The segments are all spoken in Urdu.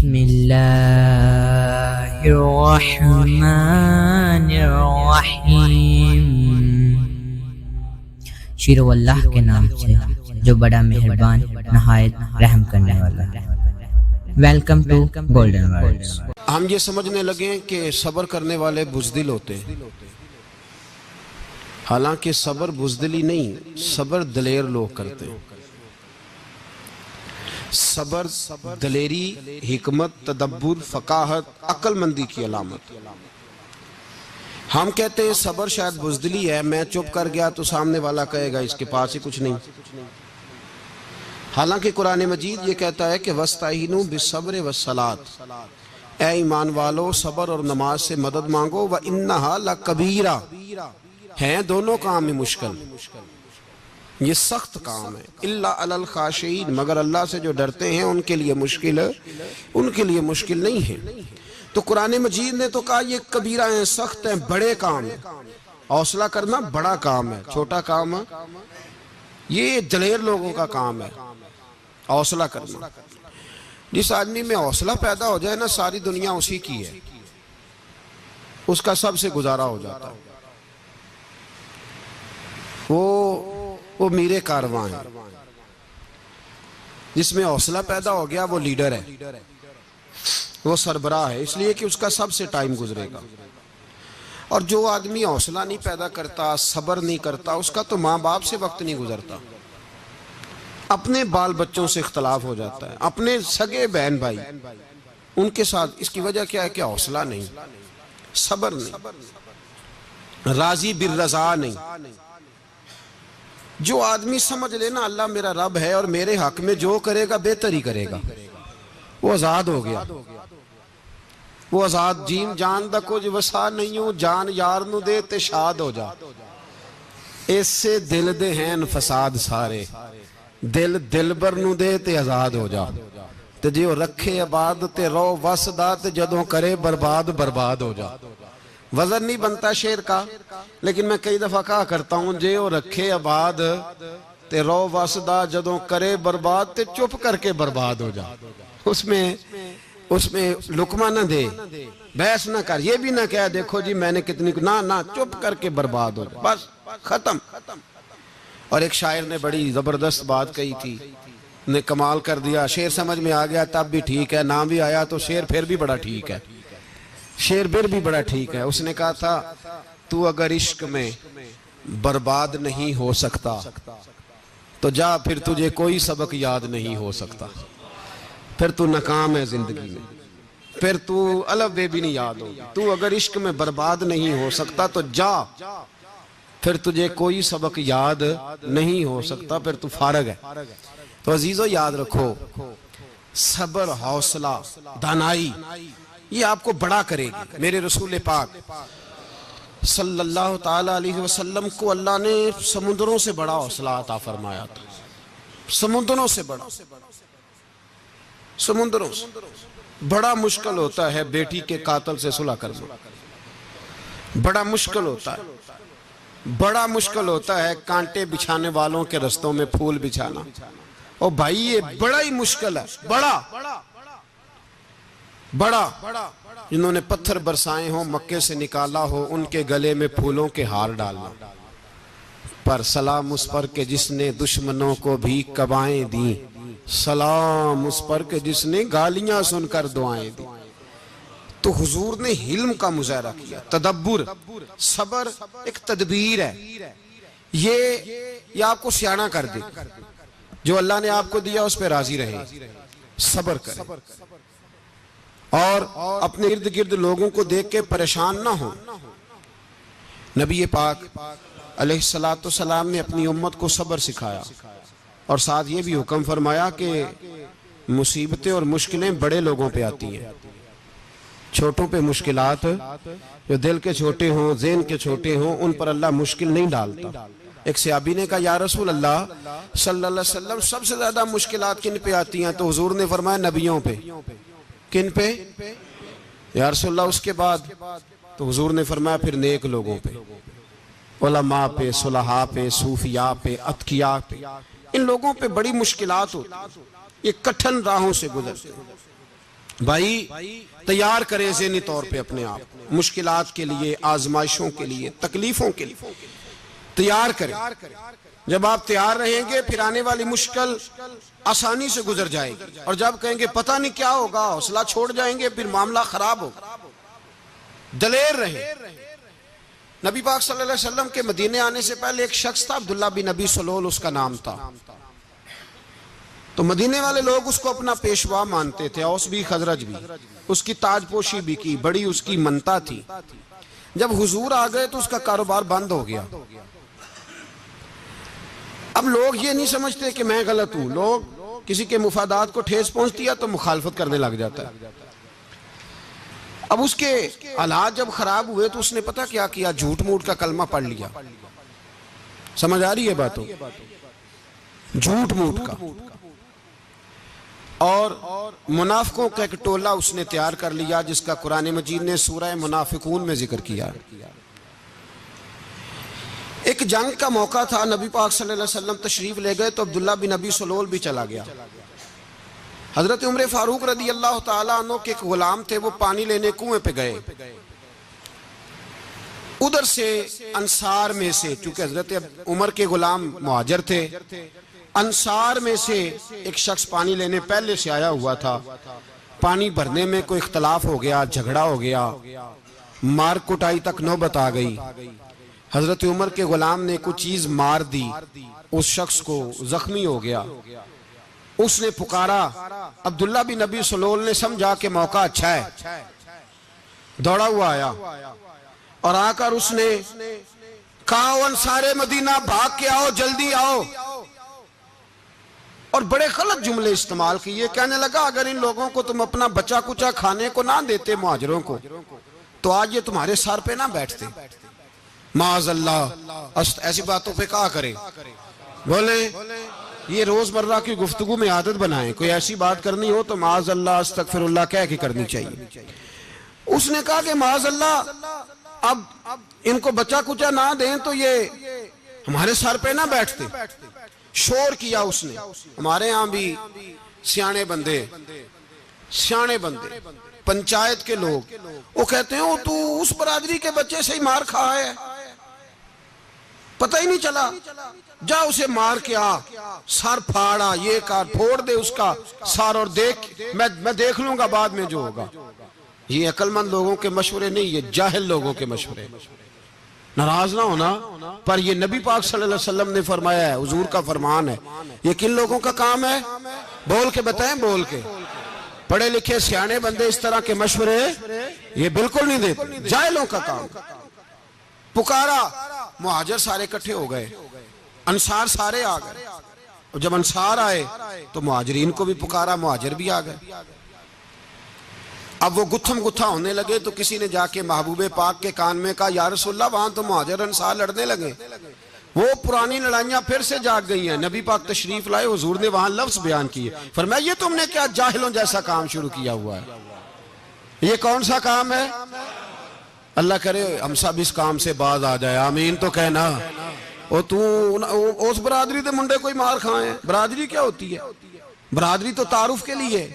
بسم اللہ الرحمن الرحیم۔ شروع اللہ کے نام سے جو بڑا مہربان نہایت رحم کرنے والا۔ Welcome to golden words. ہم یہ سمجھنے لگے کہ صبر کرنے والے بزدل ہوتے ہیں، حالانکہ صبر بزدلی نہیں، صبر دلیر لوگ کرتے ہیں۔ صبر دلیری، حکمت، تدبر، فقاہت، عقل مندی کی علامت۔ ہم کہتے ہیں صبر شاید بزدلی ہے، میں چپ کر گیا تو سامنے والا کہے گا اس کے پاس ہی کچھ نہیں۔ حالانکہ قرآن مجید یہ کہتا ہے کہ وَاسْتَعِینُوا بِالصَّبْرِ وَالصَّلَاةِ، اے ایمان والو صبر اور نماز سے مدد مانگو، وَإِنَّهَا لَكَبِیرَةٌ، ہیں دونوں کام میں مشکل، یہ سخت کام ہے، اِلَّا عَلَى الْخَاشِعِينَ، مگر اللہ سے جو ڈرتے ہیں ان کے لیے مشکل نہیں ہے۔ تو قرآن مجید نے تو کہا یہ کبیرہ ہیں، سخت ہیں، بڑے کام ہیں۔ حوصلہ کرنا بڑا کام ہے، چھوٹا کام ہے یہ دلیر لوگوں کا کام ہے۔ حوصلہ کرنا، جس آدمی میں حوصلہ پیدا ہو جائے نا، ساری دنیا اسی کی ہے، اس کا سب سے گزارا ہو جاتا ہے۔ وہ میرے کارواں ہے، جس میں حوصلہ پیدا ہو گیا وہ لیڈر ہے، وہ سربراہ ہے، اس لیے کہ اس کا سب سے ٹائم گزرے گا۔ اور جو آدمی حوصلہ نہیں پیدا کرتا، صبر نہیں کرتا، اس کا تو ماں باپ سے وقت نہیں گزرتا، اپنے بال بچوں سے اختلاف ہو جاتا ہے، اپنے سگے بہن بھائی ان کے ساتھ۔ اس کی وجہ کیا ہے کہ حوصلہ نہیں، صبر نہیں، راضی بالرضا نہیں۔ جو آدمی سمجھ لینا اللہ میرا رب ہے اور میرے حق میں جو کرے گا بہتر ہی کرے گا، وہ آزاد ہو گیا، وہ آزاد۔ جیم جان دا کچھ وسا نہیں ہوں، جان یار نو دے تے شاد ہو جا، اس سے دل دے ہیں فساد سارے، دل دلبر نو دے تے آزاد ہو جا، تے جو رکھے آباد تے رو وس دا، تے جدوں کرے برباد برباد ہو جا۔ وزن نہیں بنتا شعر کا، لیکن میں کئی دفعہ کہا کرتا ہوں جے وہ رکھے آباد تے رو واسدہ، جدوں کرے برباد تے چپ کر کے برباد ہو جا۔ اس میں لقمہ نہ دے، بحث نہ کر، یہ بھی نہ کہہ دیکھو جی میں نے کتنی، نہ چپ کر کے برباد ہو جا، بس ختم۔ اور ایک شاعر نے بڑی زبردست بات کہی تھی، نے کمال کر دیا، شعر سمجھ میں آ گیا تب بھی ٹھیک ہے، نہ بھی آیا تو شعر پھر بھی بڑا ٹھیک ہے، شعر بھی بڑا ٹھیک ہے۔ اس نے کہا تھا تو اگر عشق میں برباد نہیں ہو سکتا تو جا، پھر تجھے کوئی سبق یاد نہیں ہو سکتا، پھر تو ناکام ہے زندگی میں، پھر تو الف بے بھی نہیں یاد ہوگی۔ تو اگر عشق میں برباد نہیں ہو سکتا تو جا، پھر تجھے کوئی سبق یاد نہیں ہو سکتا، پھر تو فارغ ہے۔ تو عزیزو یاد رکھو، صبر، حوصلہ، دانائی یہ آپ کو بڑا کرے گی۔ میرے رسول پاک صلی اللہ تعالیٰ علیہ وسلم کو اللہ نے سمندروں سے بڑا حوصلہ عطا فرمایا تھا، سمندروں سے بڑا، سمندروں سے بڑا مشکل ہوتا ہے بیٹی کے قاتل سے صلح کرنا، بڑا مشکل ہوتا ہے، بڑا مشکل ہوتا ہے کانٹے بچھانے والوں کے رستوں میں پھول بچھانا۔ اور بھائی یہ بڑا ہی مشکل ہے، بڑا جنہوں نے پتھر برسائے ہوں، مکے سے نکالا ہو، ان کے گلے میں پھولوں کے ہار ڈالنا۔ پر سلام اس پر کہ جس نے دشمنوں کو بھی قبائیں دیں، سلام اس پر کہ جس نے گالیاں سن کر دعائیں دیں۔ تو حضور نے حلم کا مظاہرہ کیا، تدبر، صبر ایک تدبیر ہے، یہ آپ کو سیاںہ کر دے، جو اللہ نے آپ کو دیا اس پہ راضی رہے، صبر کرے، اور اپنے ارد گرد لوگوں کو دیکھ کے پریشان نہ ہو۔ نبی پاک علیہ السلام نے اپنی امت کو صبر سکھایا، اور ساتھ یہ بھی حکم فرمایا کہ مصیبتیں اور مشکلیں بڑے لوگوں پہ آتی ہیں، چھوٹوں پہ مشکلات، جو دل کے چھوٹے ہوں، ذہن کے چھوٹے ہوں، ان پر اللہ مشکل نہیں ڈالتا۔ ایک صحابی نے کہا یا رسول اللہ صلی اللہ علیہ وسلم سب سے زیادہ مشکلات کن پہ آتی ہیں؟ تو حضور نے فرمایا نبیوں پہ۔ کن پہ یا رسول اللہ؟ اس کے بعد تو حضور نے فرمایا پھر نیک لوگوں پہ، علماء پہ، صلحاء پہ، صوفیاء پہ، اتقیاء پہ، ان لوگوں پہ بڑی مشکلات ہوتی ہیں، یہ کٹھن راہوں سے گزرتے ہیں۔ بھائی تیار کریں ذہنی طور پہ اپنے آپ مشکلات کے لیے، آزمائشوں کے لیے، تکلیفوں کے لیے تیار کریں. جب آپ تیار رہیں گے پھر آنے والی مشکل آسانی سے گزر جائے گی، اور جب کہیں گے پتہ نہیں کیا ہوگا حوصلہ چھوڑ جائیں گے پھر معاملہ خراب ہوگا. دلیر رہیں. نبی پاک صلی اللہ علیہ وسلم کے مدینے آنے سے پہلے ایک شخص تھا، عبداللہ بن ابی سلول اس کا نام تھا. تو مدینے والے لوگ اس کو اپنا پیشوا مانتے تھے، اوس بھی خزرج بھی. اس کی تاج پوشی بھی کی، بڑی اس کی منتا تھی. جب حضور آ گئے تو اس کا کاروبار بند ہو گیا. اب لوگ یہ نہیں سمجھتے کہ میں غلط ہوں، لوگ کسی کے مفادات کو ٹھیس پہنچتی ہے تو مخالفت کرنے لگ جاتا ہے. اب اس کے حالات جب خراب ہوئے تو اس نے پتہ کیا کیا، جھوٹ موٹ کا کلمہ پڑھ لیا. سمجھ آ رہی ہے باتوں؟ جھوٹ موٹ کا. اور منافقوں کا ایک ٹولہ اس نے تیار کر لیا جس کا قرآن مجید نے سورہ منافقون میں ذکر کیا. ایک جنگ کا موقع تھا، نبی پاک صلی اللہ علیہ وسلم تشریف لے گئے تو عبداللہ بن ابی سلول بھی چلا گیا. حضرت عمر فاروق رضی اللہ تعالیٰ عنہ کے ایک غلام تھے، وہ پانی لینے کنویں پہ گئے. ادھر سے انصار میں سے، چونکہ حضرت عمر کے غلام مہاجر تھے، انصار میں سے ایک شخص پانی لینے پہلے سے آیا ہوا تھا. پانی بھرنے میں کوئی اختلاف ہو گیا، جھگڑا ہو گیا، مار کٹائی تک نوبت آ گئی. حضرت عمر کے غلام نے کچھ چیز مار دی، اس شخص کو زخمی ہو گیا. اس نے پکارا، عبداللہ بن ابی سلول نے سمجھا کہ موقع اچھا ہے، دوڑا ہوا آیا اور آ کر اس نے کہا انصار مدینہ بھاگ کے آؤ، جلدی آؤ. اور بڑے غلط جملے استعمال کیے. کہنے لگا اگر ان لوگوں کو تم اپنا بچا کچا کھانے کو نہ دیتے مہاجروں کو تو آج یہ تمہارے سر پہ نہ بیٹھتے. معاذ اللہ، ایسی باتوں پہ کہا کرے. بولے یہ روزمرہ کی گفتگو میں عادت بنائیں، کوئی ایسی بات کرنی ہو تو معاذ اللہ استغفر اللہ کہہ کے کرنی چاہیے. اس نے کہا کہ معاذ اللہ اب ان کو بچا کچا نہ دیں تو یہ ہمارے سر پہ نہ بیٹھتے. شور کیا اس نے. ہمارے ہاں بھی سیانے بندے پنچایت کے لوگ وہ کہتے ہیں تو اس برادری کے بچے سے ہی مار کھا ہے، پتہ ہی نہیں چلا، جا اسے مار کے آ، سر پھاڑا، یہ کار پھوڑ دے اس کا سر اور دیکھ میں دیکھ لوں گا بعد میں جو ہوگا. یہ عقل مند لوگوں کے مشورے نہیں، یہ جاہل لوگوں کے مشورے. ناراض نہ ہونا، پر یہ نبی پاک صلی اللہ علیہ وسلم نے فرمایا ہے، حضور کا فرمان ہے. یہ کن لوگوں کا کام ہے؟ بول کے بتائیں، بول کے. پڑھے لکھے سیانے بندے اس طرح کے مشورے یہ بالکل نہیں دیتے، جاہلوں کا کام. پکارا، مہاجر سارے اکٹھے ہو گئے، انصار سارے آ گئے. اور جب انصار آئے تو مہاجرین کو بھی پکارا، مہاجر بھی آ گئے. اب وہ گتھم گتھا ہونے لگے تو کسی نے جا کے محبوب پاک کے کان میں کہا یا رسول اللہ وہاں تو مہاجر انصار لڑنے لگے. وہ پرانی لڑائیاں پھر سے جاگ گئی ہیں. نبی پاک تشریف لائے، حضور نے وہاں لفظ بیان کیے، فرمایا یہ تم نے کیا جاہلوں جیسا کام شروع کیا ہوا ہے. یہ کون سا کام ہے؟ اللہ کرے ہم سب اس کام سے باز آ جائے، آمین تو کہنا. اور تو اس برادری دے منڈے کوئی مار کھائیں. برادری کیا ہوتی ہے؟ برادری تو تعارف کے لیے.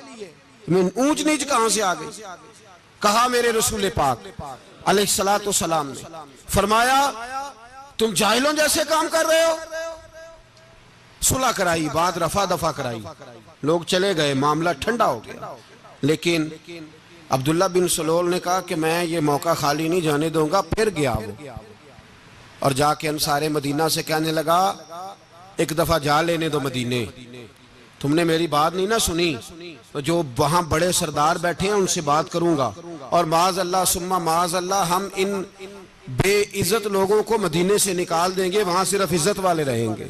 اونچ نیچ کہاں سے آ گئی؟ کہا میرے رسول پاک علیہ السلام نے فرمایا تم جاہلوں جیسے کام کر رہے ہو. صلح کرائی، بات رفع دفع کرائی، لوگ چلے گئے، معاملہ ٹھنڈا ہو گیا. لیکن عبداللہ بن سلول نے کہا کہ میں یہ موقع خالی نہیں جانے دوں گا. پھر گیا وہ اور جا کے انصار مدینہ سے کہنے لگا ایک دفعہ جا لینے دو مدینے، تم نے میری بات نہیں نہ سنی تو جو وہاں بڑے سردار بیٹھے ہیں ان سے بات کروں گا، اور معاذ اللہ ثم معاذ اللہ ہم ان بے عزت لوگوں کو مدینے سے نکال دیں گے، وہاں صرف عزت والے رہیں گے.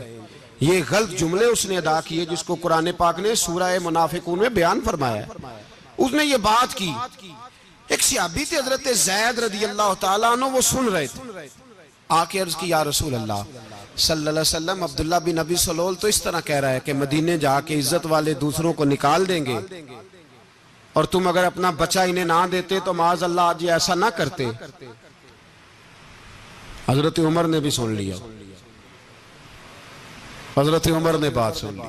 یہ غلط جملے اس نے ادا کیے جس کو قرآن پاک نے سورہ منافقون میں بیان فرمایا ہے. اس نے یہ بات کی. ایک صحابی تھے حضرت زید رضی اللہ تعالیٰ عنہ، وہ سن رہے تھے. آ کے عرض کی یا رسول اللہ صلی اللہ علیہ وسلم عبداللہ بن ابی سلول تو اس طرح کہہ رہا ہے کہ مدینے جا کے عزت والے دوسروں کو نکال دیں گے، اور تم اگر اپنا بچہ انہیں نہ دیتے تو معاذ اللہ آج یہ ایسا نہ کرتے. حضرت عمر نے بھی سن لیا، حضرت عمر نے بات سن لی.